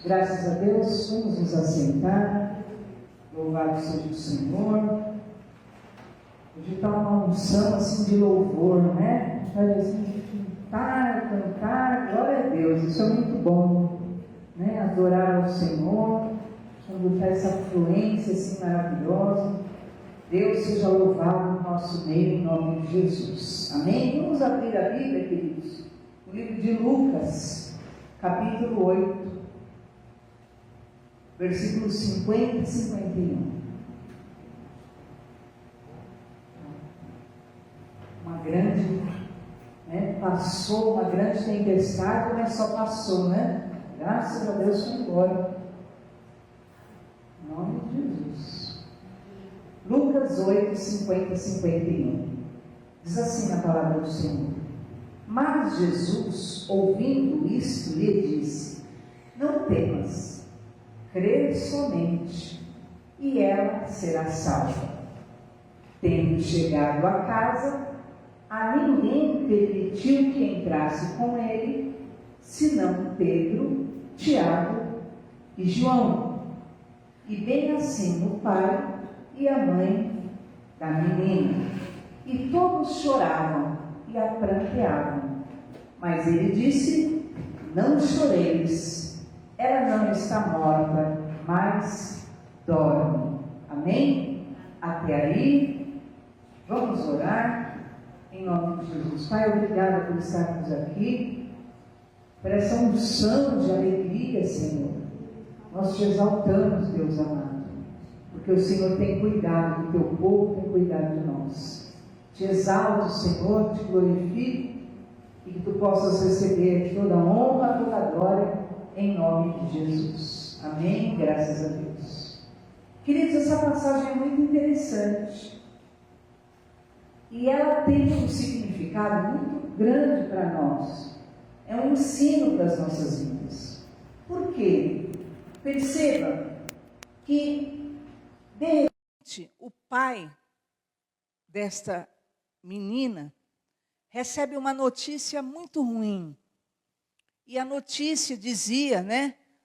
Graças a Deus, vamos nos assentar. Louvado seja o Senhor. Hoje está uma unção assim de louvor, né? Assim, cantar, glória a Deus. Isso é muito bom, né? Adorar ao Senhor, quando está essa fluência assim maravilhosa. Deus seja louvado no nosso meio, em nome de Jesus. Amém? Vamos abrir a Bíblia, queridos. O livro de Lucas, capítulo 8, versículos 50 e 51. Uma grande, passou uma grande tempestade, mas só passou, né? Graças a Deus foi embora. Em nome de Jesus. Lucas 8, 50 e 51. Diz assim a palavra do Senhor: Mas Jesus, ouvindo isto, lhe disse: Não temas, crê somente, e ela será salva. Tendo chegado a casa, a ninguém permitiu que entrasse com ele, senão Pedro, Tiago e João, e bem assim o pai e a mãe da menina. E todos choravam e a pranteavam. Mas ele disse: Não choreis, ela não está morta, mas dorme. Amém? Até aí, vamos orar em nome de Jesus. Pai, obrigada por estarmos aqui, por essa unção de alegria, Senhor. Nós te exaltamos, Deus amado, porque o Senhor tem cuidado do teu povo, tem cuidado de nós. Te exalto, Senhor, te glorifico, e que tu possas receber toda a honra, toda a glória, em nome de Jesus. Amém? Graças a Deus. Queridos, essa passagem é muito interessante, e ela tem um significado muito grande para nós. É um ensino para as nossas vidas. Por quê? Perceba que, de repente, o pai desta menina recebe uma notícia muito ruim. E a notícia dizia,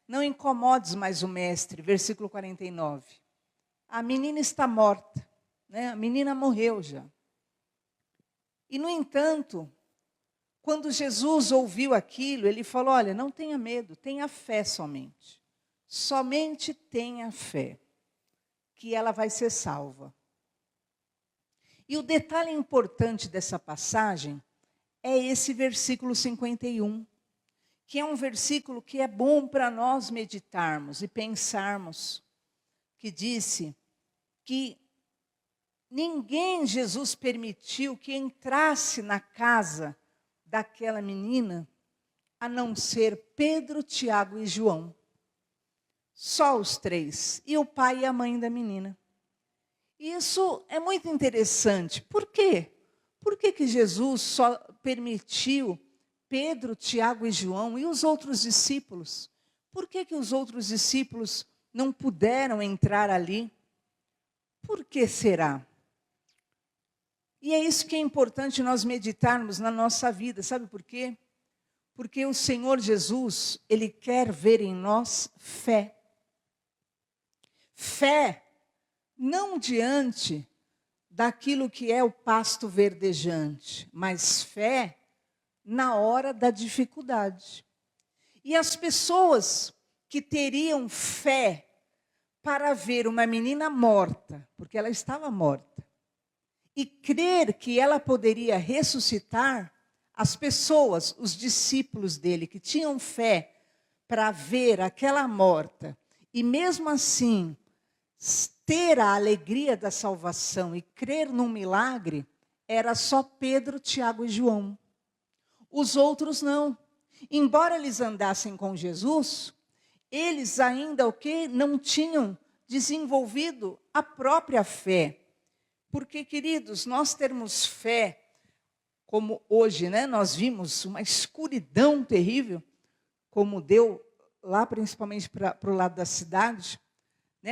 não incomodes mais o mestre, versículo 49. A menina está morta, a menina morreu já. E, no entanto, quando Jesus ouviu aquilo, ele falou: olha, não tenha medo, tenha fé somente. Somente tenha fé, que ela vai ser salva. E o detalhe importante dessa passagem é esse versículo 51, que é um versículo que é bom para nós meditarmos e pensarmos, que disse que ninguém Jesus permitiu que entrasse na casa daquela menina, a não ser Pedro, Tiago e João. Só os três, e o pai e a mãe da menina. Isso é muito interessante. Por quê? Por que Jesus só permitiu Pedro, Tiago e João e os outros discípulos? Por que os outros discípulos não puderam entrar ali? Por que será? E é isso que é importante nós meditarmos na nossa vida. Sabe por quê? Porque o Senhor Jesus, Ele quer ver em nós fé. Fé, não diante daquilo que é o pasto verdejante, mas fé na hora da dificuldade. E as pessoas que teriam fé para ver uma menina morta, porque ela estava morta, e crer que ela poderia ressuscitar, as pessoas, os discípulos dele, que tinham fé para ver aquela morta, e mesmo assim ter a alegria da salvação e crer num milagre, era só Pedro, Tiago e João. Os outros não. Embora eles andassem com Jesus, eles ainda não tinham desenvolvido a própria fé. Porque, queridos, nós termos fé, como hoje, nós vimos uma escuridão terrível, como deu lá principalmente para o lado da cidade,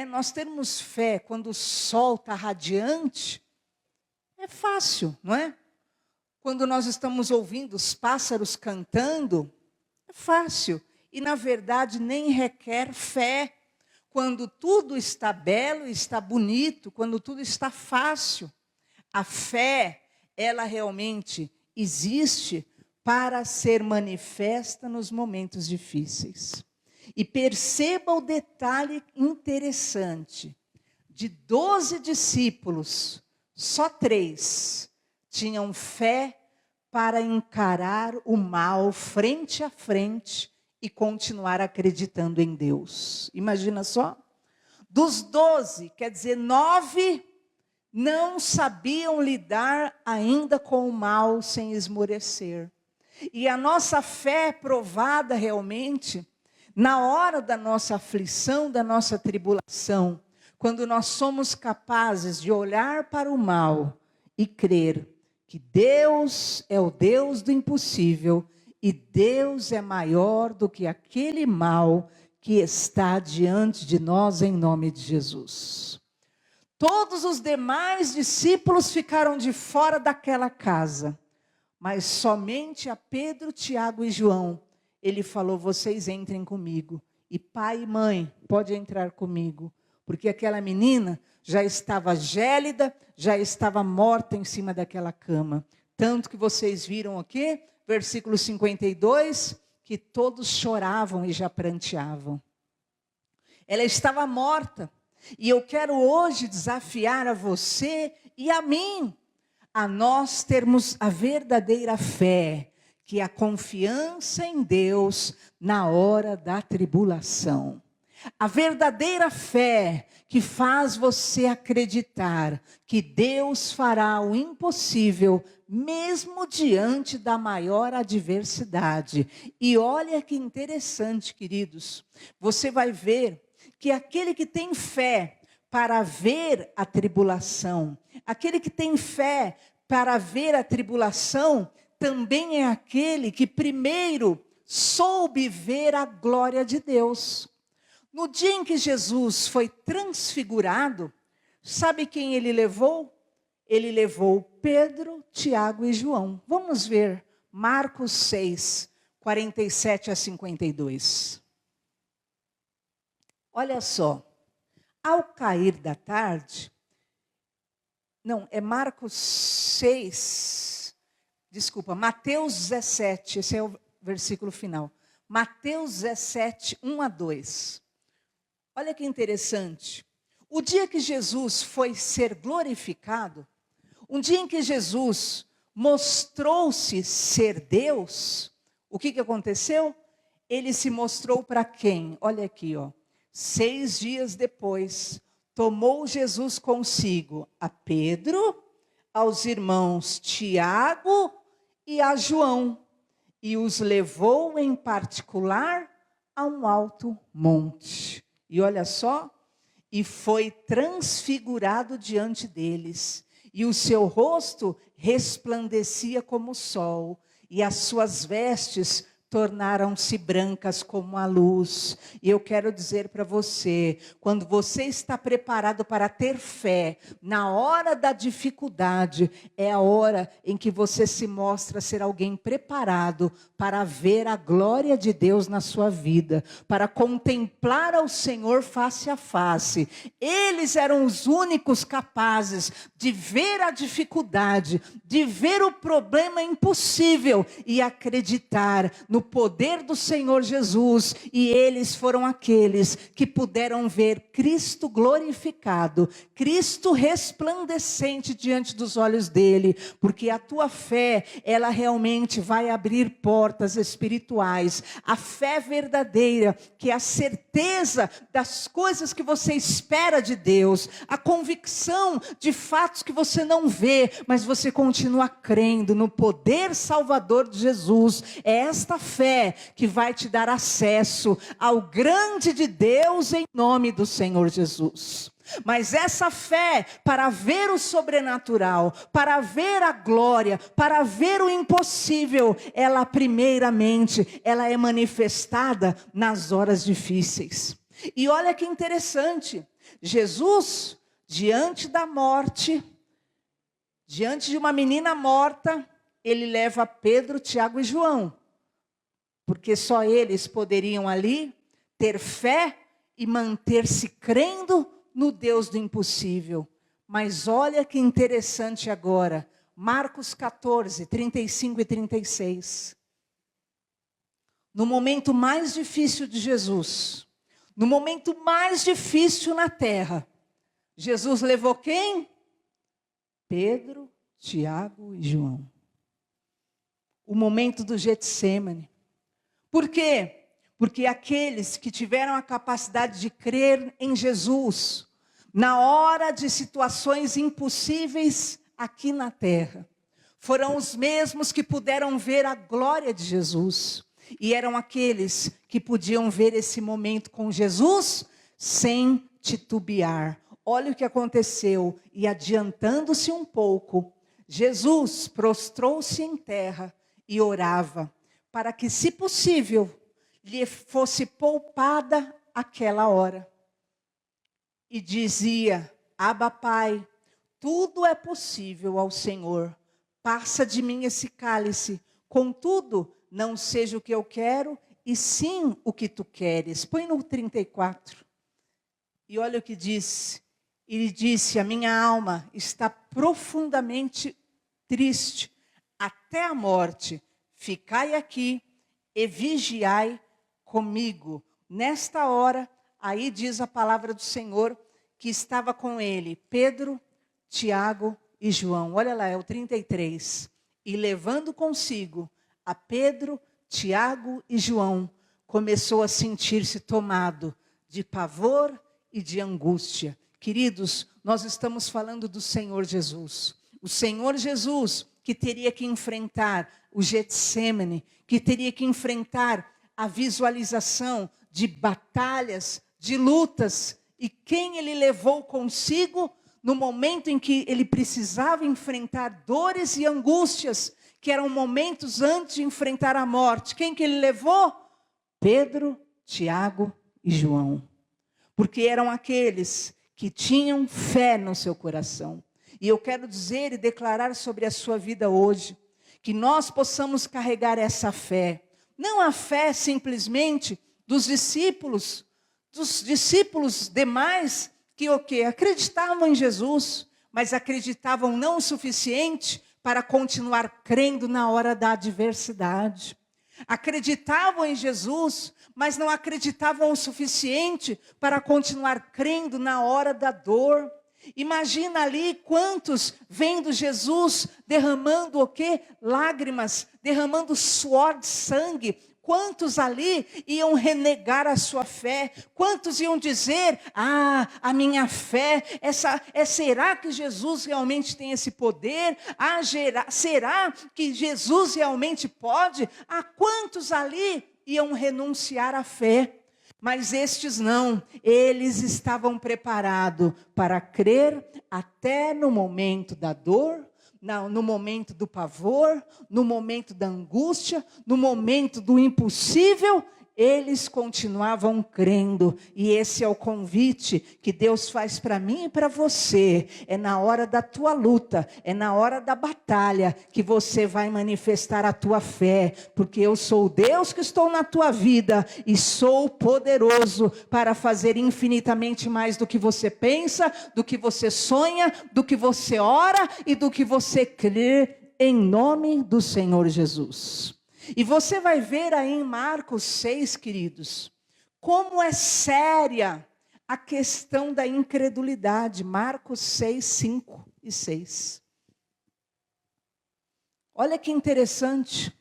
nós termos fé quando o sol está radiante, é fácil, não é? Quando nós estamos ouvindo os pássaros cantando, é fácil. e, na verdade, nem requer fé. Quando tudo está belo, está bonito, quando tudo está fácil. A fé, ela realmente existe para ser manifesta nos momentos difíceis. E perceba o detalhe interessante. De 12 discípulos, só 3 tinham fé para encarar o mal frente a frente e continuar acreditando em Deus. Imagina só. Dos 12, quer dizer, 9 não sabiam lidar ainda com o mal sem esmorecer. E a nossa fé é provada realmente na hora da nossa aflição, da nossa tribulação, quando nós somos capazes de olhar para o mal e crer que Deus é o Deus do impossível e Deus é maior do que aquele mal que está diante de nós em nome de Jesus. Todos os demais discípulos ficaram de fora daquela casa, mas somente a Pedro, Tiago e João, ele falou: vocês entrem comigo, e pai e mãe, pode entrar comigo, porque aquela menina já estava gélida, já estava morta em cima daquela cama, tanto que vocês viram aqui, versículo 52, que todos choravam e já pranteavam. Ela estava morta. E eu quero hoje desafiar a você e a mim, a nós termos a verdadeira fé, que é a confiança em Deus na hora da tribulação. A verdadeira fé que faz você acreditar que Deus fará o impossível, mesmo diante da maior adversidade. E olha que interessante, queridos, você vai ver que aquele que tem fé para ver a tribulação, aquele que tem fé para ver a tribulação, também é aquele que primeiro soube ver a glória de Deus. No dia em que Jesus foi transfigurado, sabe quem ele levou? Ele levou Pedro, Tiago e João. Vamos ver Marcos 6, 47 a 52. Olha só, ao cair da tarde, Marcos 6, Mateus 17, esse é o versículo final. Mateus 17, 1 a 2. Olha que interessante. O dia que Jesus foi ser glorificado, um dia em que Jesus mostrou-se ser Deus, o que aconteceu? Ele se mostrou para quem? Olha aqui, ó. 6 dias depois, tomou Jesus consigo a Pedro, aos irmãos Tiago e a João, e os levou em particular a um alto monte. E olha só, e foi transfigurado diante deles, e o seu rosto resplandecia como o sol, e as suas vestes tornaram-se brancas como a luz. E eu quero dizer para você, quando você está preparado para ter fé, na hora da dificuldade, é a hora em que você se mostra ser alguém preparado para ver a glória de Deus na sua vida, para contemplar ao Senhor face a face. Eles eram os únicos capazes de ver a dificuldade, de ver o problema impossível e acreditar no poder do Senhor Jesus, e eles foram aqueles que puderam ver Cristo glorificado, Cristo resplandecente diante dos olhos dele, porque a tua fé, ela realmente vai abrir portas espirituais. A fé verdadeira, que é a certeza das coisas que você espera de Deus, a convicção de fatos que você não vê, mas você continua crendo no poder salvador de Jesus. É esta fé que vai te dar acesso ao grande de Deus em nome do Senhor Jesus. Mas essa fé para ver o sobrenatural, para ver a glória, para ver o impossível, ela primeiramente, ela é manifestada nas horas difíceis. E olha que interessante, Jesus, diante da morte, diante de uma menina morta, ele leva Pedro, Tiago e João porque só eles poderiam ali ter fé e manter-se crendo no Deus do impossível. Mas olha que interessante agora, Marcos 14, 35 e 36. No momento mais difícil de Jesus, no momento mais difícil na terra, Jesus levou quem? Pedro, Tiago e João. O momento do Getsêmani. Por quê? Porque aqueles que tiveram a capacidade de crer em Jesus, na hora de situações impossíveis aqui na terra, foram os mesmos que puderam ver a glória de Jesus. E eram aqueles que podiam ver esse momento com Jesus sem titubear. Olha o que aconteceu. E adiantando-se um pouco, Jesus prostrou-se em terra e orava, para que, se possível, lhe fosse poupada aquela hora. E dizia: Abba, Pai, tudo é possível ao Senhor. Passa de mim esse cálice. Contudo, não seja o que eu quero, e sim o que tu queres. Põe no 34. E olha o que diz. Ele disse: a minha alma está profundamente triste, até a morte. Ficai aqui e vigiai comigo. Nesta hora, aí diz a palavra do Senhor, que estava com ele Pedro, Tiago e João. Olha lá, é o 33. E levando consigo a Pedro, Tiago e João, começou a sentir-se tomado de pavor e de angústia. Queridos, nós estamos falando do Senhor Jesus. O Senhor Jesus que teria que enfrentar o Getsêmani, que teria que enfrentar a visualização de batalhas, de lutas. E quem ele levou consigo no momento em que ele precisava enfrentar dores e angústias, que eram momentos antes de enfrentar a morte. Quem que ele levou? Pedro, Tiago e João. Porque eram aqueles que tinham fé no seu coração. E eu quero dizer e declarar sobre a sua vida hoje, que nós possamos carregar essa fé. Não a fé simplesmente dos discípulos demais, que o quê? Acreditavam em Jesus, mas acreditavam não o suficiente para continuar crendo na hora da adversidade. Acreditavam em Jesus, mas não acreditavam o suficiente para continuar crendo na hora da dor. Imagina ali quantos vendo Jesus derramando o quê? Lágrimas, derramando suor de sangue. Quantos ali iam renegar a sua fé? Quantos iam dizer: a minha fé, será que Jesus realmente tem esse poder? Será que Jesus realmente pode? Quantos ali iam renunciar à fé? Mas estes não, eles estavam preparados para crer até no momento da dor, no momento do pavor, no momento da angústia, no momento do impossível. Eles continuavam crendo, e esse é o convite que Deus faz para mim e para você. É na hora da tua luta, é na hora da batalha que você vai manifestar a tua fé, porque eu sou o Deus que estou na tua vida e sou poderoso para fazer infinitamente mais do que você pensa, do que você sonha, do que você ora e do que você crê, em nome do Senhor Jesus. E você vai ver aí em Marcos 6, queridos, como é séria a questão da incredulidade. Marcos 6, 5 e 6. Olha que interessante.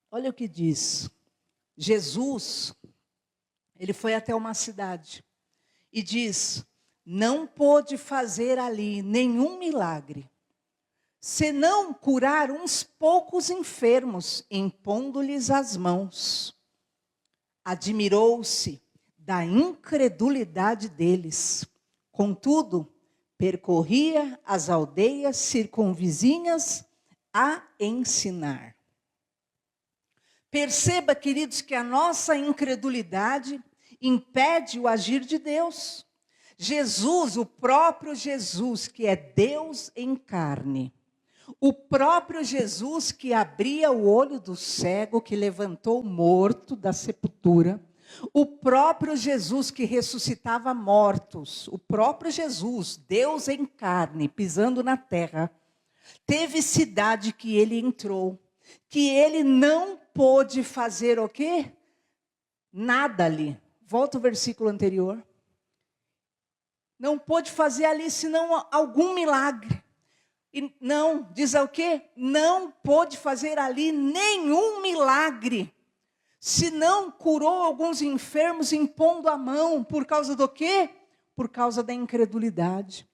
Olha o que diz. Jesus, ele foi até uma cidade e diz: não pôde fazer ali nenhum milagre, senão curar uns poucos enfermos, impondo-lhes as mãos. Admirou-se da incredulidade deles. Contudo, percorria as aldeias circunvizinhas a ensinar. Perceba, queridos, que a nossa incredulidade impede o agir de Deus. Jesus, o próprio Jesus, que é Deus em carne, O próprio Jesus que abria o olho do cego, que levantou o morto da sepultura. O próprio Jesus que ressuscitava mortos. O próprio Jesus, Deus em carne, pisando na terra. Teve cidade que ele entrou, que ele não pôde fazer o quê? Nada ali. Volta o versículo anterior. Não pôde fazer ali senão algum milagre. E não, diz o quê? Não pôde fazer ali nenhum milagre. Senão curou alguns enfermos impondo a mão. Por causa do quê? Por causa da incredulidade.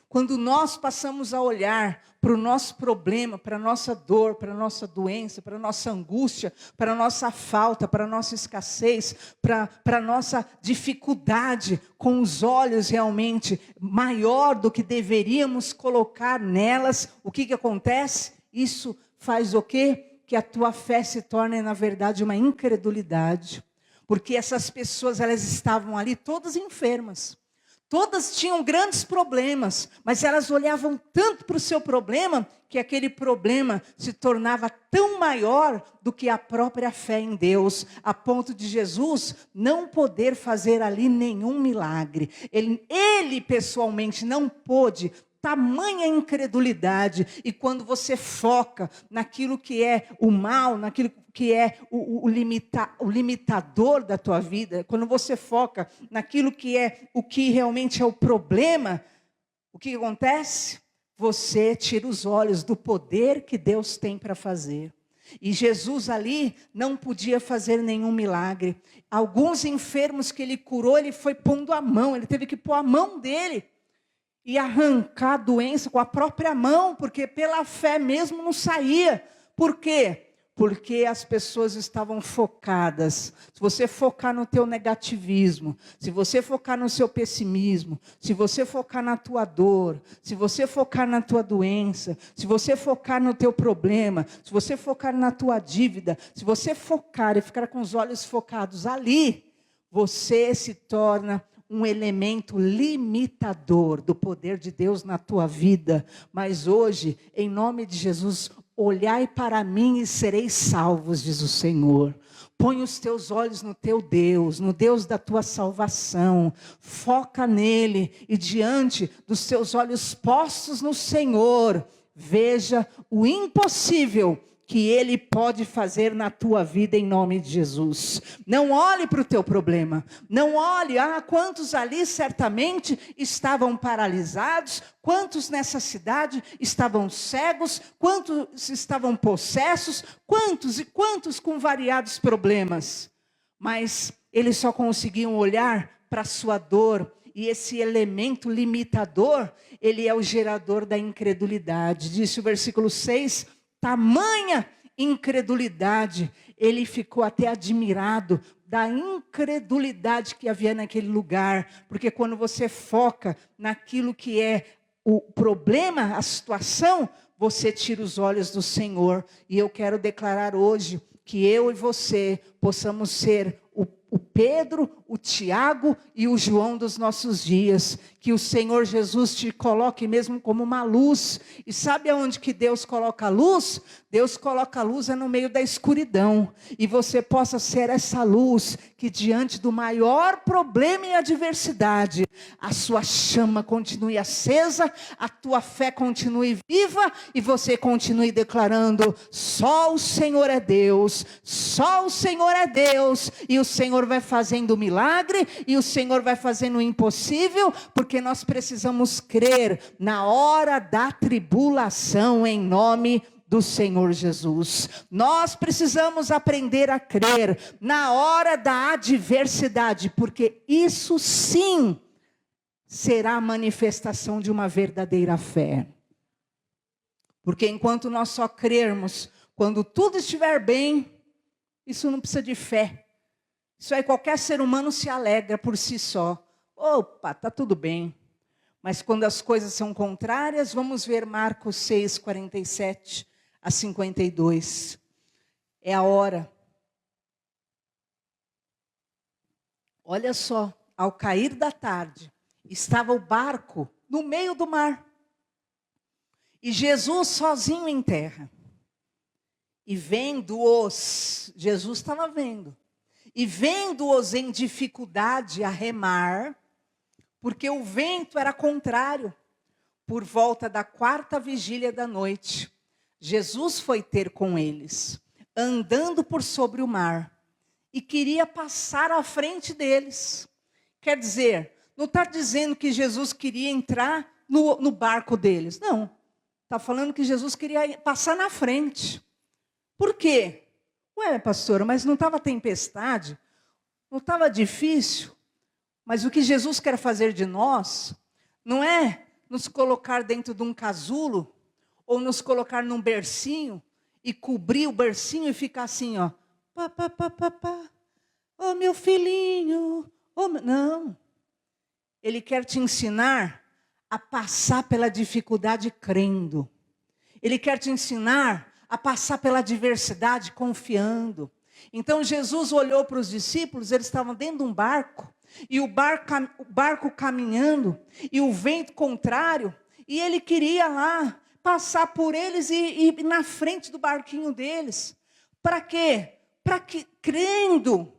Quando nós passamos a olhar para o nosso problema, para a nossa dor, para a nossa doença, para a nossa angústia, para a nossa falta, para a nossa escassez, para a nossa dificuldade, com os olhos realmente maior do que deveríamos colocar nelas, o que acontece? Isso faz o quê? Que a tua fé se torne, na verdade, uma incredulidade. Porque essas pessoas, elas estavam ali todas enfermas. Todas tinham grandes problemas, mas elas olhavam tanto para o seu problema, que aquele problema se tornava tão maior do que a própria fé em Deus, a ponto de Jesus não poder fazer ali nenhum milagre. Ele pessoalmente não pôde. Tamanha incredulidade. E quando você foca naquilo que é o mal, naquilo que é o limitador da tua vida, quando você foca naquilo que é o que realmente é o problema, o que acontece? Você tira os olhos do poder que Deus tem para fazer. E Jesus ali não podia fazer nenhum milagre. Alguns enfermos que ele curou, ele foi pondo a mão, ele teve que pôr a mão dele e arrancar a doença com a própria mão, porque pela fé mesmo não saía. Por quê? Porque as pessoas estavam focadas. Se você focar no teu negativismo, se você focar no seu pessimismo, se você focar na tua dor, se você focar na tua doença, se você focar no teu problema, se você focar na tua dívida, se você focar e ficar com os olhos focados ali, você se torna um elemento limitador do poder de Deus na tua vida. Mas hoje, em nome de Jesus, olhai para mim e sereis salvos, diz o Senhor. Põe os teus olhos no teu Deus, no Deus da tua salvação. Foca nele e diante dos teus olhos postos no Senhor, veja o impossível que Ele pode fazer na tua vida em nome de Jesus. Não olhe para o teu problema. Não olhe, quantos ali certamente estavam paralisados, quantos nessa cidade estavam cegos, quantos estavam possessos, quantos e quantos com variados problemas. Mas eles só conseguiam olhar para a sua dor. E esse elemento limitador, ele é o gerador da incredulidade. Disse o versículo 6, tamanha incredulidade, ele ficou até admirado da incredulidade que havia naquele lugar, porque quando você foca naquilo que é o problema, a situação, você tira os olhos do Senhor. E eu quero declarar hoje que eu e você possamos ser o Pedro, o Tiago e o João dos nossos dias. Que o Senhor Jesus te coloque mesmo como uma luz. E sabe aonde que Deus coloca a luz? Deus coloca a luz no meio da escuridão. E você possa ser essa luz que diante do maior problema e adversidade, a sua chama continue acesa, a tua fé continue viva e você continue declarando: só o Senhor é Deus, só o Senhor é Deus. E o Senhor vai fazendo o milagre e o Senhor vai fazendo o impossível, porque nós precisamos crer na hora da tribulação em nome do Senhor Jesus. Nós precisamos aprender a crer na hora da adversidade, porque isso sim será a manifestação de uma verdadeira fé. Porque enquanto nós só crermos quando tudo estiver bem, isso não precisa de fé. Isso aí qualquer ser humano se alegra por si só. Opa, está tudo bem. Mas quando as coisas são contrárias, vamos ver Marcos 6, 47 a 52. É a hora. Olha só, ao cair da tarde, estava o barco no meio do mar. E Jesus sozinho em terra. E vendo-os, Jesus estava vendo. E vendo-os em dificuldade a remar, porque o vento era contrário, por volta da 4ª vigília da noite, Jesus foi ter com eles, andando por sobre o mar, e queria passar à frente deles. Quer dizer, não está dizendo que Jesus queria entrar no barco deles. Não. Está falando que Jesus queria passar na frente. Por quê? Ué, pastora, mas não estava tempestade? Não estava difícil? Mas o que Jesus quer fazer de nós não é nos colocar dentro de um casulo ou nos colocar num bercinho e cobrir o bercinho e ficar assim, ó. Pá, pá, pá, pá, pá. Oh, meu filhinho. Oh, não. Ele quer te ensinar a passar pela dificuldade crendo. Ele quer te ensinar a passar pela adversidade confiando. Então Jesus olhou para os discípulos, eles estavam dentro de um barco, e o barco caminhando, e o vento contrário, e ele queria lá passar por eles e na frente do barquinho deles. Para quê? Para que, crendo,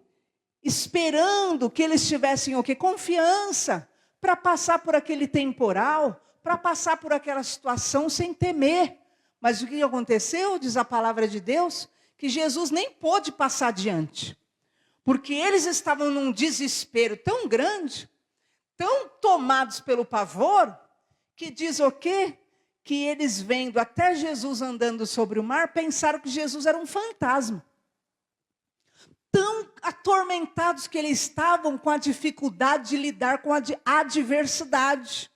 esperando que eles tivessem o quê? Confiança, para passar por aquele temporal, para passar por aquela situação sem temer. Mas o que aconteceu, diz a palavra de Deus, que Jesus nem pôde passar adiante. Porque eles estavam num desespero tão grande, tão tomados pelo pavor, que diz o quê? Que eles vendo até Jesus andando sobre o mar, pensaram que Jesus era um fantasma. Tão atormentados que eles estavam com a dificuldade de lidar com a adversidade.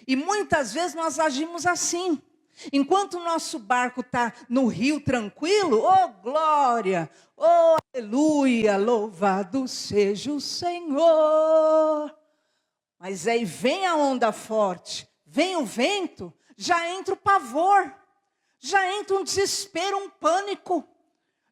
E muitas vezes nós agimos assim. Enquanto o nosso barco está no rio tranquilo, oh glória, oh aleluia, louvado seja o Senhor. Mas aí vem a onda forte, vem o vento, já entra o pavor, já entra um desespero, um pânico,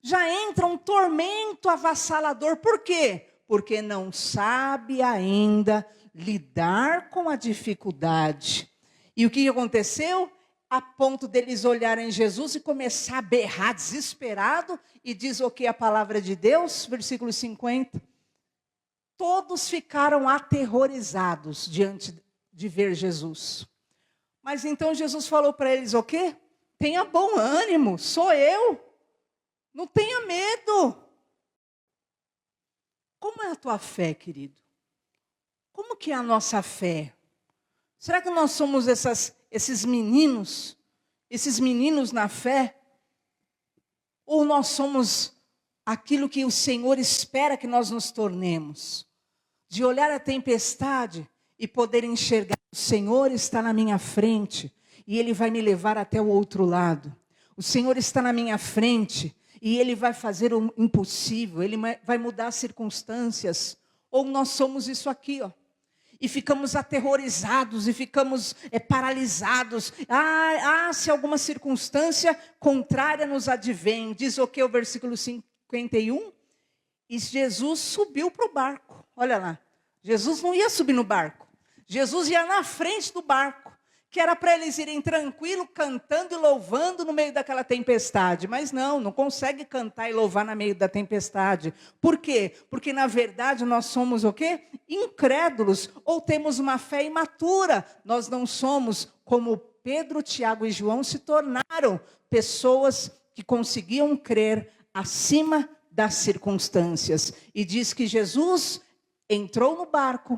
já entra um tormento avassalador. Por quê? Porque não sabe ainda lidar com a dificuldade. E o que aconteceu? A ponto deles olharem Jesus e começar a berrar desesperado. E diz o que a palavra de Deus? Versículo 50. Todos ficaram aterrorizados diante de ver Jesus. Mas então Jesus falou para eles o quê? Tenha bom ânimo, sou eu. Não tenha medo. Como é a tua fé, querido? Como que é a nossa fé? Será que nós somos esses meninos na fé? Ou nós somos aquilo que o Senhor espera que nós nos tornemos? De olhar a tempestade e poder enxergar, o Senhor está na minha frente e Ele vai me levar até o outro lado. O Senhor está na minha frente e Ele vai fazer o impossível, Ele vai mudar as circunstâncias. Ou nós somos isso aqui, ó. E ficamos aterrorizados e ficamos paralisados. Se alguma circunstância contrária nos advém. Diz o que? O versículo 51. E Jesus subiu para o barco. Olha lá. Jesus não ia subir no barco. Jesus ia na frente do barco. Que era para eles irem tranquilo, cantando e louvando no meio daquela tempestade. Mas não consegue cantar e louvar no meio da tempestade. Por quê? Porque na verdade nós somos o quê? Incrédulos, ou temos uma fé imatura. Nós não somos como Pedro, Tiago e João se tornaram pessoas que conseguiam crer acima das circunstâncias. E diz que Jesus entrou no barco,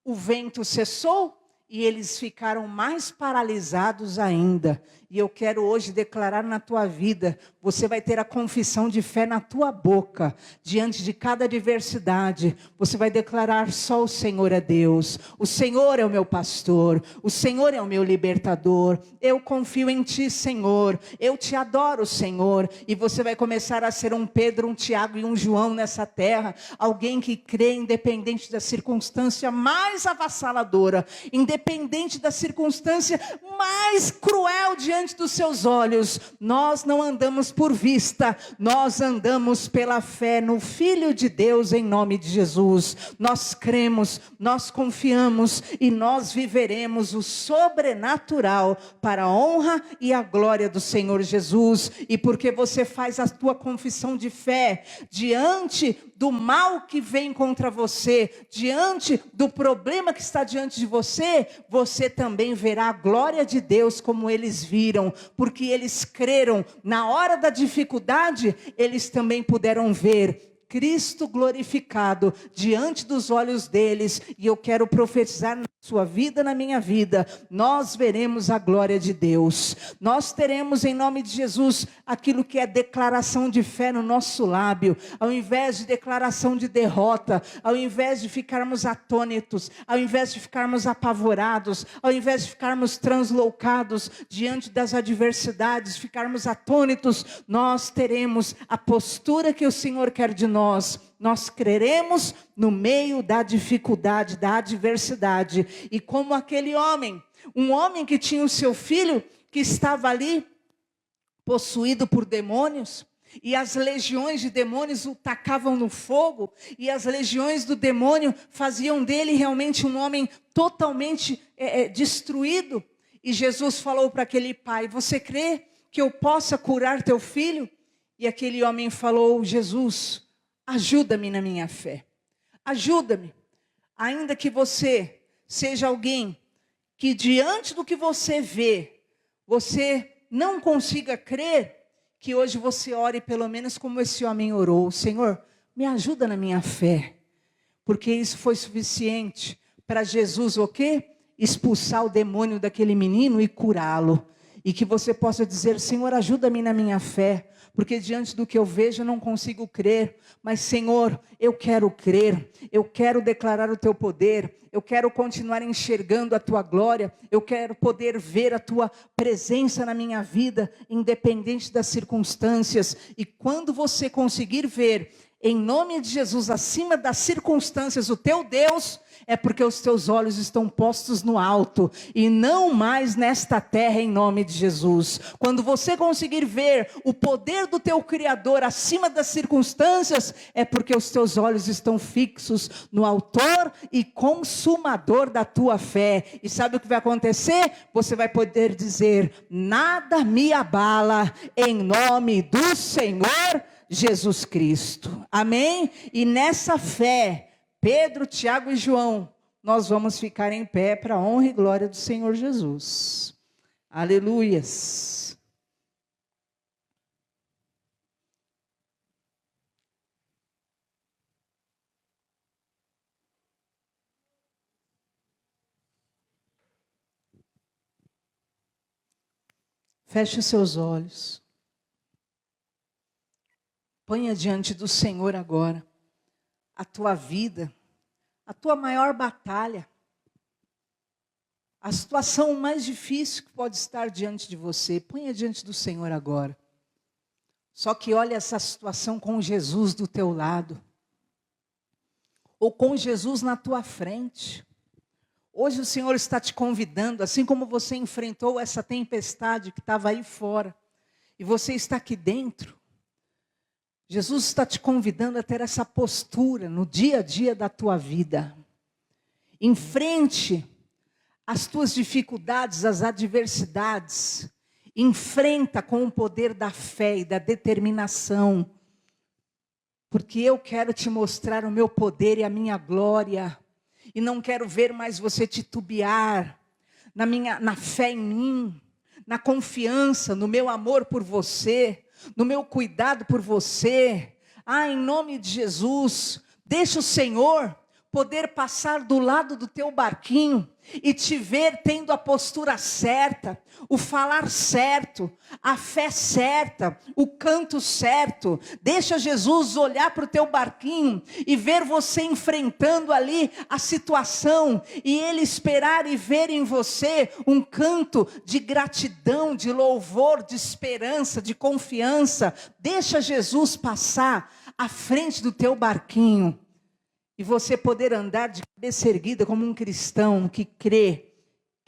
o vento cessou, e eles ficaram mais paralisados ainda. E eu quero hoje declarar na tua vida, você vai ter a confissão de fé na tua boca, diante de cada adversidade. Você vai declarar: só o Senhor é Deus, o Senhor é o meu pastor, o Senhor é o meu libertador. Eu confio em ti, Senhor, eu te adoro, Senhor. E você vai começar a ser um Pedro, um Tiago e um João nessa terra. Alguém que crê independente da circunstância mais avassaladora, independente da circunstância mais cruel diante diante dos seus olhos. Nós não andamos por vista, nós andamos pela fé no Filho de Deus, em nome de Jesus. Nós cremos, nós confiamos e nós viveremos o sobrenatural para a honra e a glória do Senhor Jesus. E porque você faz a tua confissão de fé diante do mal que vem contra você, diante do problema que está diante de você, você também verá a glória de Deus como eles viram, porque eles creram. Na hora da dificuldade, eles também puderam ver Cristo glorificado diante dos olhos deles, e eu quero profetizar na sua vida, na minha vida, nós veremos a glória de Deus. Nós teremos em nome de Jesus aquilo que é declaração de fé no nosso lábio, ao invés de declaração de derrota, ao invés de ficarmos atônitos, ao invés de ficarmos apavorados, ao invés de ficarmos translocados diante das adversidades, ficarmos atônitos, nós teremos a postura que o Senhor quer de nós. Nós creremos no meio da dificuldade, da adversidade. E como aquele homem, um homem que tinha o seu filho, que estava ali, possuído por demônios, e as legiões de demônios o tacavam no fogo, e as legiões do demônio faziam dele realmente um homem totalmente destruído. E Jesus falou para aquele pai: você crê que eu possa curar teu filho? E aquele homem falou: Jesus, ajuda-me na minha fé, ajuda-me, ainda que você seja alguém que diante do que você vê, você não consiga crer, que hoje você ore pelo menos como esse homem orou: Senhor, me ajuda na minha fé, porque isso foi suficiente para Jesus o quê? Expulsar o demônio daquele menino e curá-lo. E que você possa dizer: Senhor, ajuda-me na minha fé, porque diante do que eu vejo eu não consigo crer, mas Senhor, eu quero crer, eu quero declarar o teu poder, eu quero continuar enxergando a tua glória, eu quero poder ver a tua presença na minha vida, independente das circunstâncias. E quando você conseguir ver, em nome de Jesus, acima das circunstâncias, o teu Deus, é porque os teus olhos estão postos no alto e não mais nesta terra, em nome de Jesus. Quando você conseguir ver o poder do teu Criador acima das circunstâncias, é porque os teus olhos estão fixos no autor e consumador da tua fé. E sabe o que vai acontecer? Você vai poder dizer: nada me abala, em nome do Senhor Jesus Cristo. Amém? E nessa fé, Pedro, Tiago e João, nós vamos ficar em pé para a honra e glória do Senhor Jesus. Aleluias. Feche os seus olhos. Ponha diante do Senhor agora a tua vida, a tua maior batalha, a situação mais difícil que pode estar diante de você. Ponha diante do Senhor agora. Só que olha essa situação com Jesus do teu lado, ou com Jesus na tua frente. Hoje o Senhor está te convidando, assim como você enfrentou essa tempestade que estava aí fora, e você está aqui dentro. Jesus está te convidando a ter essa postura no dia a dia da tua vida. Enfrente as tuas dificuldades, as adversidades. Enfrenta com o poder da fé e da determinação. Porque eu quero te mostrar o meu poder e a minha glória. E não quero ver mais você titubear na fé em mim, na confiança, no meu amor por você, no meu cuidado por você. Em nome de Jesus, deixa o Senhor poder passar do lado do teu barquinho e te ver tendo a postura certa, o falar certo, a fé certa, o canto certo. Deixa Jesus olhar para o teu barquinho e ver você enfrentando ali a situação, e Ele esperar e ver em você um canto de gratidão, de louvor, de esperança, de confiança. Deixa Jesus passar à frente do teu barquinho e você poder andar de cabeça erguida como um cristão que crê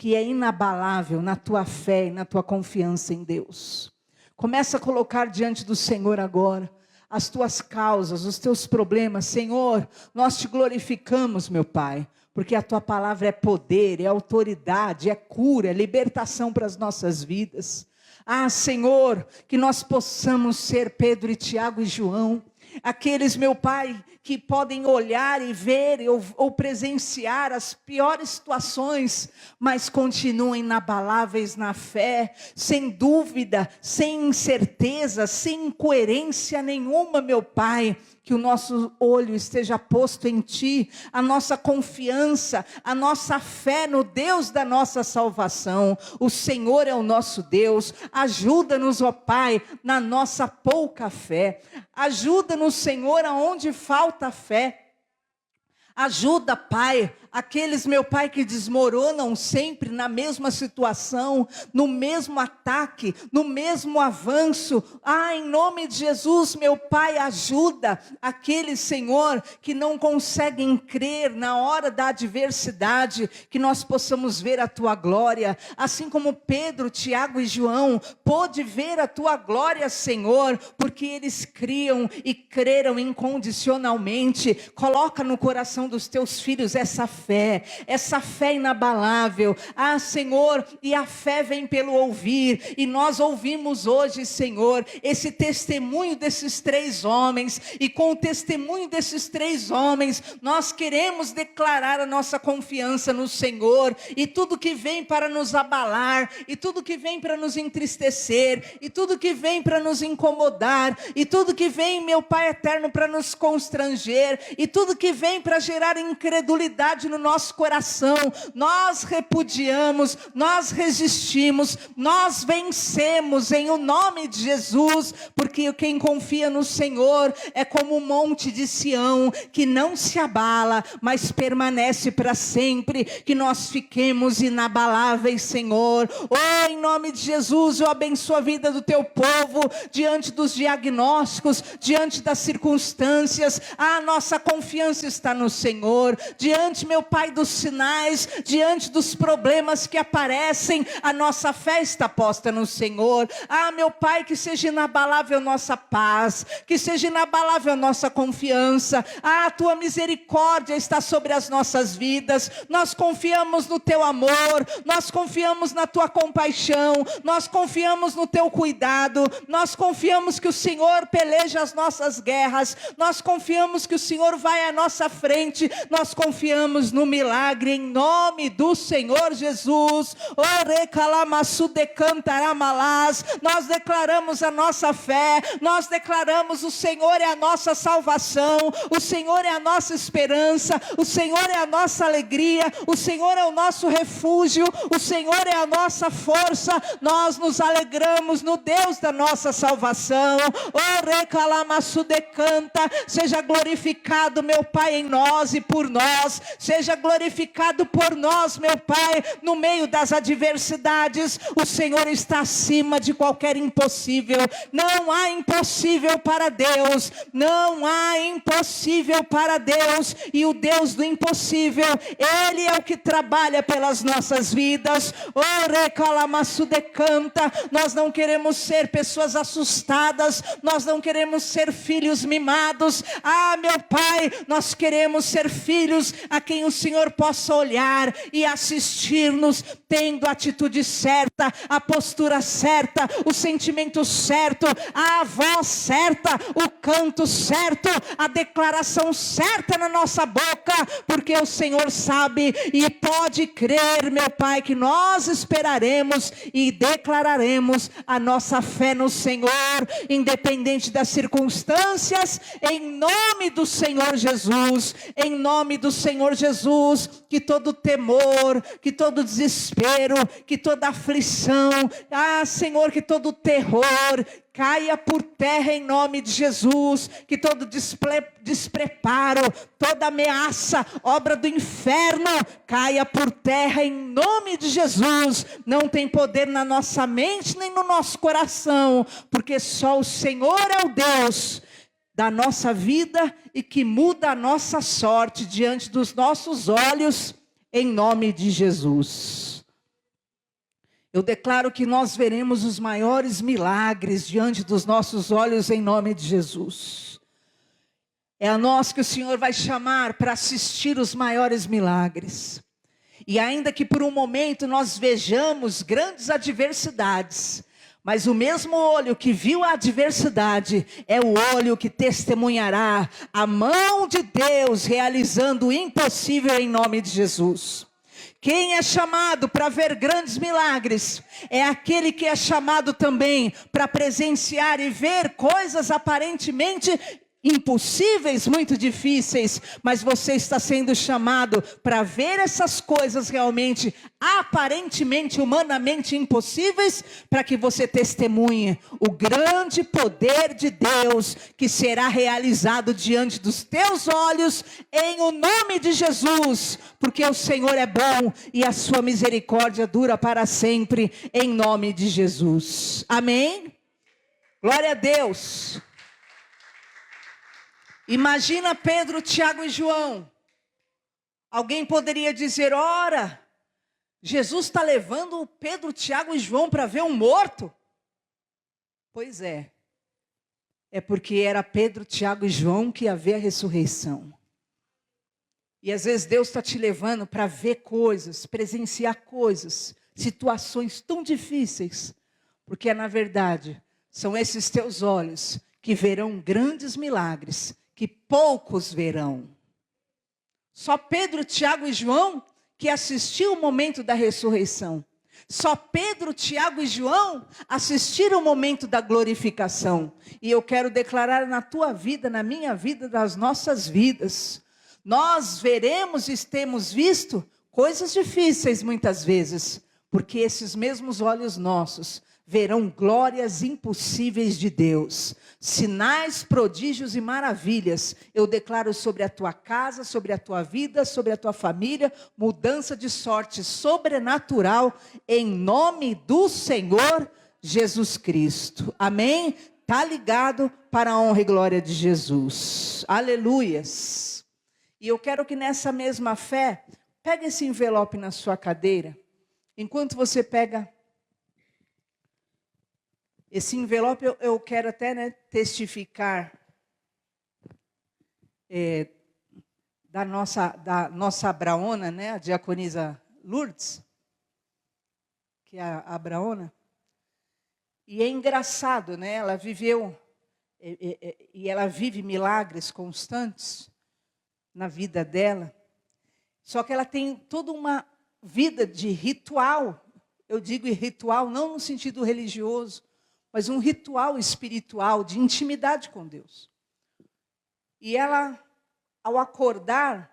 que é inabalável na tua fé e na tua confiança em Deus. Começa a colocar diante do Senhor agora as tuas causas, os teus problemas. Senhor, nós te glorificamos, meu Pai, porque a tua palavra é poder, é autoridade, é cura, é libertação para as nossas vidas. Ah, Senhor, que nós possamos ser Pedro e Tiago e João, aqueles, meu Pai, que podem olhar e ver ou presenciar as piores situações, mas continuem inabaláveis na fé, sem dúvida, sem incerteza, sem incoerência nenhuma, meu Pai. Que o nosso olho esteja posto em Ti, a nossa confiança, a nossa fé no Deus da nossa salvação. O Senhor é o nosso Deus. Ajuda-nos, ó Pai, na nossa pouca fé. Ajuda-nos, Senhor, aonde falta fé. Ajuda, Pai, aqueles, meu Pai, que desmoronam sempre na mesma situação, no mesmo ataque, no mesmo avanço. Ah, em nome de Jesus, meu Pai, ajuda aqueles, Senhor, que não conseguem crer na hora da adversidade, que nós possamos ver a Tua glória, assim como Pedro, Tiago e João pôde ver a Tua glória, Senhor, porque eles criam e creram incondicionalmente. Coloca no coração dos Teus filhos essa fé inabalável. Ah, Senhor, e a fé vem pelo ouvir, e nós ouvimos hoje, Senhor, esse testemunho desses 3 homens, e com o testemunho desses 3 homens, nós queremos declarar a nossa confiança no Senhor, e tudo que vem para nos abalar, e tudo que vem para nos entristecer, e tudo que vem para nos incomodar, e tudo que vem, meu Pai eterno, para nos constranger, e tudo que vem para gerar incredulidade no nosso coração, nós repudiamos, nós resistimos, nós vencemos em o nome de Jesus, porque quem confia no Senhor é como o monte de Sião, que não se abala, mas permanece para sempre. Que nós fiquemos inabaláveis, Senhor. Oh, em nome de Jesus, eu abençoo a vida do teu povo, diante dos diagnósticos, diante das circunstâncias. A nossa confiança está no Senhor, diante, meu Pai, dos sinais, diante dos problemas que aparecem, a nossa fé está posta no Senhor. Ah, meu Pai, que seja inabalável a nossa paz, que seja inabalável a nossa confiança. Ah, a tua misericórdia está sobre as nossas vidas. Nós confiamos no teu amor, nós confiamos na tua compaixão, nós confiamos no teu cuidado, nós confiamos que o Senhor peleja as nossas guerras, nós confiamos que o Senhor vai à nossa frente, nós confiamos no milagre em nome do Senhor Jesus. Nós declaramos a nossa fé, nós declaramos: o Senhor é a nossa salvação, o Senhor é a nossa esperança, o Senhor é a nossa alegria, o Senhor é o nosso refúgio, o Senhor é a nossa força. Nós nos alegramos no Deus da nossa salvação. Seja glorificado, meu Pai, em nós e por nós. Seja glorificado por nós, meu Pai, no meio das adversidades. O Senhor está acima de qualquer impossível. Não há impossível para Deus. Não há impossível para Deus. E o Deus do impossível, Ele é o que trabalha pelas nossas vidas. Nós não queremos ser pessoas assustadas. Nós não queremos ser filhos mimados. Ah, meu Pai, nós queremos ser filhos a quem o Senhor possa olhar e assistir-nos, tendo a atitude certa, a postura certa, o sentimento certo, a voz certa, o canto certo, a declaração certa na nossa boca, porque o Senhor sabe e pode crer, meu Pai, que nós esperaremos e declararemos a nossa fé no Senhor, independente das circunstâncias, em nome do Senhor Jesus. Em nome do Senhor Jesus, que todo temor, que todo desespero, que toda aflição, Senhor, que todo terror caia por terra em nome de Jesus. Que todo despreparo, toda ameaça, obra do inferno, caia por terra em nome de Jesus. Não tem poder na nossa mente nem no nosso coração, porque só o Senhor é o Deus da nossa vida e que muda a nossa sorte diante dos nossos olhos, em nome de Jesus. Eu declaro que nós veremos os maiores milagres diante dos nossos olhos em nome de Jesus. É a nós que o Senhor vai chamar para assistir os maiores milagres. E ainda que por um momento nós vejamos grandes adversidades, mas o mesmo olho que viu a adversidade é o olho que testemunhará a mão de Deus realizando o impossível em nome de Jesus. Quem é chamado para ver grandes milagres é aquele que é chamado também para presenciar e ver coisas aparentemente impossíveis, muito difíceis, mas você está sendo chamado para ver essas coisas realmente, aparentemente, humanamente impossíveis, para que você testemunhe o grande poder de Deus que será realizado diante dos teus olhos, em o nome de Jesus, porque o Senhor é bom e a sua misericórdia dura para sempre, em nome de Jesus. Amém? Glória a Deus. Imagina Pedro, Tiago e João. Alguém poderia dizer, ora, Jesus está levando Pedro, Tiago e João para ver um morto? Pois é. É porque era Pedro, Tiago e João que ia ver a ressurreição. E às vezes Deus está te levando para ver coisas, presenciar coisas, situações tão difíceis. Porque na verdade, são esses teus olhos que verão grandes milagres que poucos verão. Só Pedro, Tiago e João que assistiu o momento da ressurreição. Só Pedro, Tiago e João assistiram o momento da glorificação. E eu quero declarar na tua vida, na minha vida, nas nossas vidas. Nós veremos e temos visto coisas difíceis muitas vezes, porque esses mesmos olhos nossos verão glórias impossíveis de Deus, sinais, prodígios e maravilhas. Eu declaro sobre a tua casa, sobre a tua vida, sobre a tua família, mudança de sorte sobrenatural, em nome do Senhor Jesus Cristo. Amém? Está ligado para a honra e glória de Jesus. Aleluias. E eu quero que nessa mesma fé, pegue esse envelope na sua cadeira, enquanto você pega esse envelope, eu quero até testificar da nossa Abraona, a diaconisa Lourdes, que é a Abraona. E é engraçado, ela viveu, e ela vive milagres constantes na vida dela. Só que ela tem toda uma vida de ritual. Eu digo ritual não no sentido religioso, mas um ritual espiritual de intimidade com Deus. E ela, ao acordar,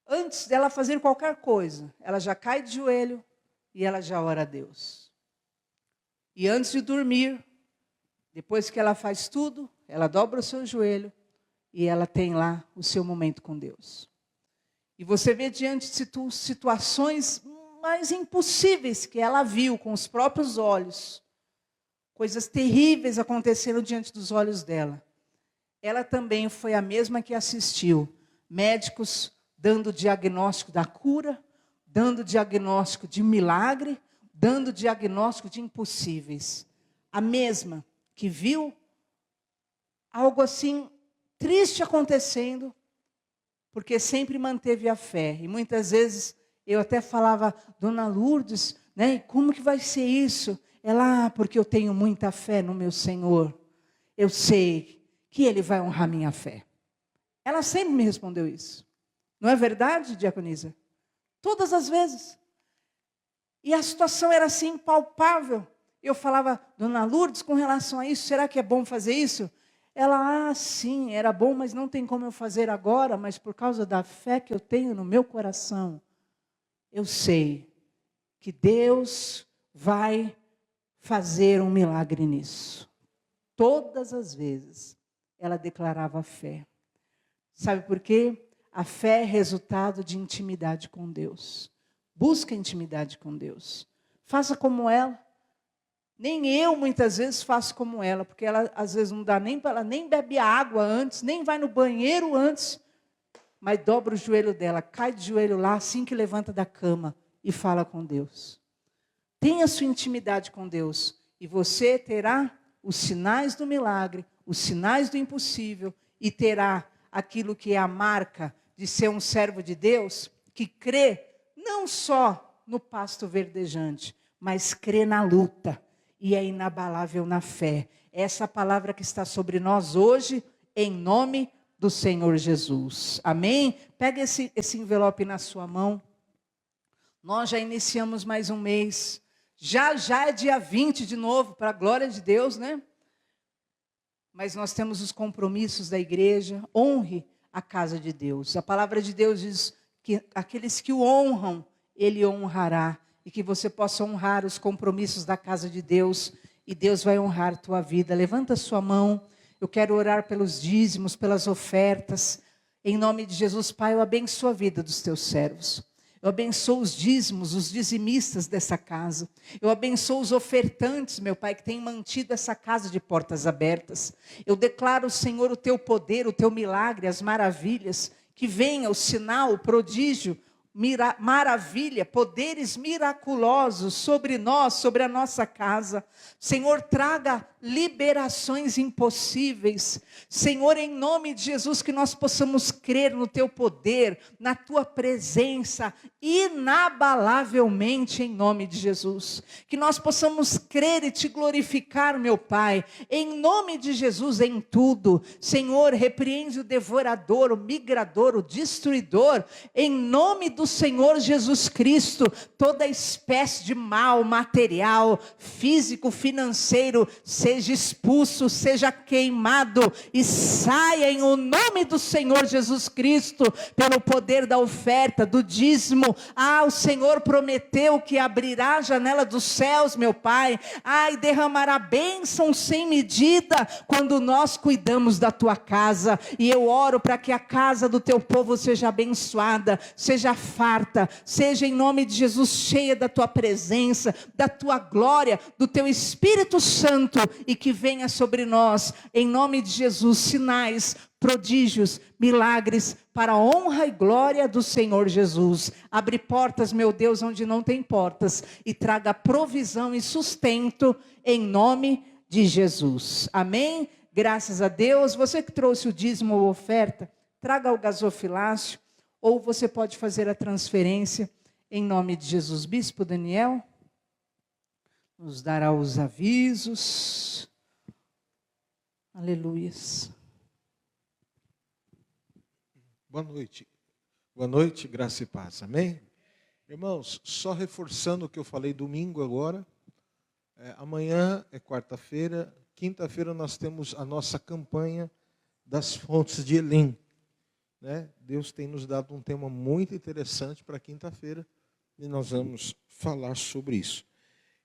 antes dela fazer qualquer coisa, ela já cai de joelho e ela já ora a Deus. E antes de dormir, depois que ela faz tudo, ela dobra o seu joelho e ela tem lá o seu momento com Deus. E você vê diante de situações mais impossíveis que ela viu com os próprios olhos, coisas terríveis aconteceram diante dos olhos dela. Ela também foi a mesma que assistiu médicos dando diagnóstico da cura, dando diagnóstico de milagre, dando diagnóstico de impossíveis. A mesma que viu algo assim triste acontecendo, porque sempre manteve a fé. E muitas vezes eu até falava, Dona Lourdes, como que vai ser isso? Ela, porque eu tenho muita fé no meu Senhor. Eu sei que Ele vai honrar minha fé. Ela sempre me respondeu isso. Não é verdade, diaconisa? Todas as vezes. E a situação era assim, palpável. Eu falava, Dona Lourdes, com relação a isso, será que é bom fazer isso? Ela, sim, era bom, mas não tem como eu fazer agora, mas por causa da fé que eu tenho no meu coração, eu sei que Deus vai fazer um milagre nisso. Todas as vezes ela declarava fé. Sabe por quê? A fé é resultado de intimidade com Deus. Busca intimidade com Deus. Faça como ela. Nem eu muitas vezes faço como ela, porque ela às vezes não dá nem para ela, nem bebe água antes, nem vai no banheiro antes, mas dobra o joelho dela, cai de joelho lá assim que levanta da cama e fala com Deus. Tenha sua intimidade com Deus e você terá os sinais do milagre, os sinais do impossível e terá aquilo que é a marca de ser um servo de Deus que crê não só no pasto verdejante, mas crê na luta e é inabalável na fé. Essa palavra que está sobre nós hoje, em nome do Senhor Jesus. Amém? Pega esse envelope na sua mão. Nós já iniciamos mais um mês. Já é dia 20 de novo, para a glória de Deus, né? Mas nós temos os compromissos da igreja. Honre a casa de Deus. A palavra de Deus diz que aqueles que o honram, Ele honrará. E que você possa honrar os compromissos da casa de Deus. E Deus vai honrar a tua vida. Levanta a sua mão. Eu quero orar pelos dízimos, pelas ofertas. Em nome de Jesus, Pai, eu abençoo a vida dos teus servos. Eu abençoo os dízimos, os dizimistas dessa casa. Eu abençoo os ofertantes, meu Pai, que têm mantido essa casa de portas abertas. Eu declaro, Senhor, o teu poder, o teu milagre, as maravilhas. Que venha o sinal, o prodígio, maravilha, poderes miraculosos sobre nós, sobre a nossa casa. Senhor, traga liberações impossíveis. Senhor, em nome de Jesus, que nós possamos crer no teu poder, na tua presença, inabalavelmente, em nome de Jesus. Que nós possamos crer e te glorificar, meu Pai, em nome de Jesus, em tudo. Senhor, repreende o devorador, o migrador, o destruidor, em nome do Senhor Jesus Cristo. Toda espécie de mal material, físico, financeiro, seja expulso, seja queimado e saia em o nome do Senhor Jesus Cristo, pelo poder da oferta, do dízimo. O Senhor prometeu que abrirá a janela dos céus, meu Pai, e derramará bênção sem medida, quando nós cuidamos da tua casa. E eu oro para que a casa do teu povo seja abençoada, seja farta, seja em nome de Jesus cheia da tua presença, da tua glória, do teu Espírito Santo, e que venha sobre nós, em nome de Jesus, sinais, prodígios, milagres, para a honra e glória do Senhor Jesus. Abre portas, meu Deus, onde não tem portas, e traga provisão e sustento, em nome de Jesus. Amém? Graças a Deus. Você que trouxe o dízimo ou oferta, traga o gasofilácio, ou você pode fazer a transferência, em nome de Jesus. Bispo Daniel nos dará os avisos. Aleluias. Boa noite. Boa noite, graça e paz. Amém? Irmãos, só reforçando o que eu falei domingo agora. Amanhã é quarta-feira. Quinta-feira nós temos a nossa campanha das fontes de Elim. Né? Deus tem nos dado um tema muito interessante para quinta-feira. E nós vamos falar sobre isso.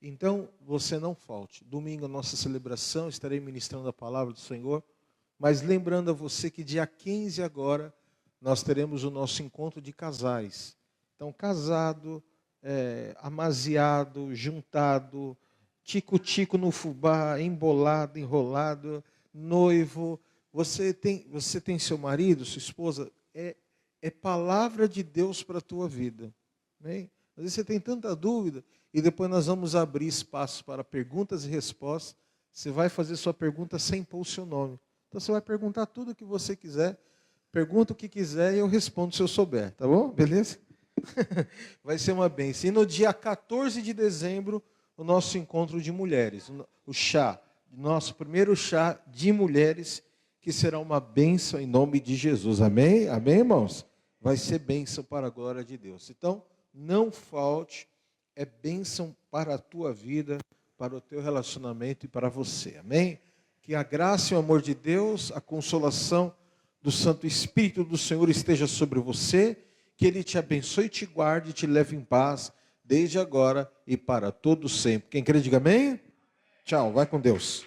Então, você não falte. Domingo, a nossa celebração, estarei ministrando a palavra do Senhor. Mas lembrando a você que dia 15 agora, nós teremos o nosso encontro de casais. Então, casado, amaziado, juntado, tico-tico no fubá, embolado, enrolado, noivo. Você tem seu marido, sua esposa, é palavra de Deus para a tua vida. Amém? Às vezes você tem tanta dúvida, e depois nós vamos abrir espaço para perguntas e respostas. Você vai fazer sua pergunta sem pôr o seu nome. Então você vai perguntar tudo o que você quiser, pergunta o que quiser e eu respondo se eu souber, tá bom? Beleza? Vai ser uma bênção. E no dia 14 de dezembro, o nosso encontro de mulheres, o chá, nosso primeiro chá de mulheres, que será uma bênção em nome de Jesus. Amém? Amém, irmãos? Vai ser bênção para a glória de Deus. Então, não falte, é bênção para a tua vida, para o teu relacionamento e para você. Amém? Que a graça e o amor de Deus, a consolação do Santo Espírito do Senhor esteja sobre você, que Ele te abençoe e te guarde e te leve em paz, desde agora e para todo sempre. Quem crê, diga amém? Tchau, vai com Deus.